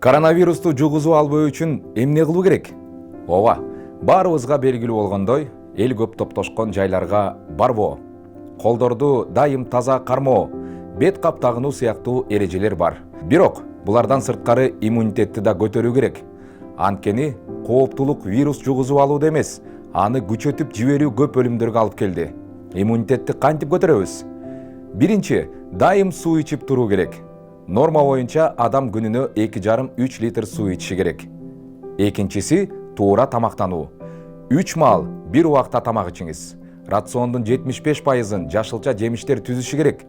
Коронавирусту жугузуп албоо үчүн эмне кылуу керек? Ооба, баарыбызга белгилүү болгондой, эл көп топтошкон жайларга барбоо, колдорду дайым таза кармоо, бет кап тагынуу сыяктуу эрежелер бар. Бирок булардан сырткары иммунитетти да көтөрүү керек. Анткени кооптулук вирус жугузуп алууда эмес, аны күчөтүп жиберүү көп өлүмдөргө алып келди. Иммунитетти кантип көтөрөбүз? Биринчи, дайым суу ичип туруу керек. Норма боюнча адам күнүнө 2,5–3 литр суу ичиши керек. Экинчиси, туура тамактануу. 3 маал бир убакта тамак ичиңиз. Рациондун 75%-ын жашылча жемиштер түзүшү керек.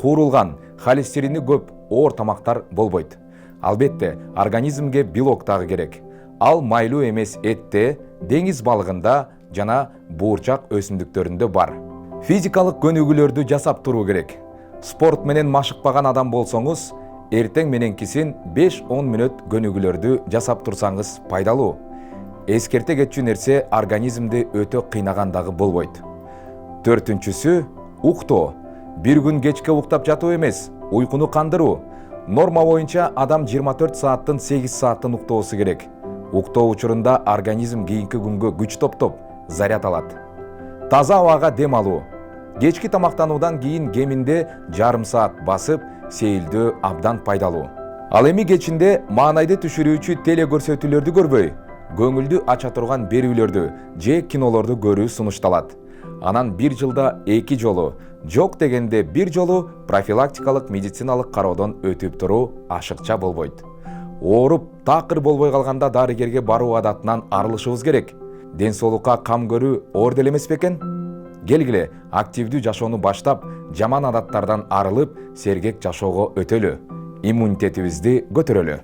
Куурулган, холестерини көп оор тамактар болбойт. Албетте, организмге белок дагы керек. Ал майлуу эмес этте, деңиз балыгында жана буурчак өсүмдүктөрүндө бар. Физикалык көнүгүүлөрдү жасап туруу керек. Спорт менен машыкпаган адам болсоңуз, эртең мененкисин 5–10 мүнөт көнүгүүлөрдү жасап турсаңыз пайдалуу. Эскерте кетчү нерсе организмди өтө кыйнаган дагы болбойт. Төртүнчүсү, уктоо. Бир күн кечке уктап жатуу эмес, уйкуну кандыруу. Норма боюнча адам 24 сааттын 8 саатын уктоосу керек. Уктоо учурунда организм кийинки күнгө күч топтоп, заряд алат. Таза абага дем алуу. Кечки тамактануудан кийин кеминде жарым саат басып, сейилдөө абдан пайдалуу. Ал эми кечинде маанайды түшүрүүчү теле көрсөтүүлөрдү көрбөй, көңүлдү ача турган берүүлөрдү же кинолорду көрүү сунушталат. Анан бир жылда 2 жолу, жок дегенде 1 жолу профилактикалык медициналык кароодон өтүп туруу ашыкча болбойт. Ооруп, такыр болбой калганда дарыгерге баруу адатынан арылышыбыз керек. Ден соолукка кам көрүү оор деле эмес бекен? Келгиле, активдүү жашоону баштап, жаман адаттардан арылып, сергек жашоого өтөлү. Иммунитетибизди көтөрөлү.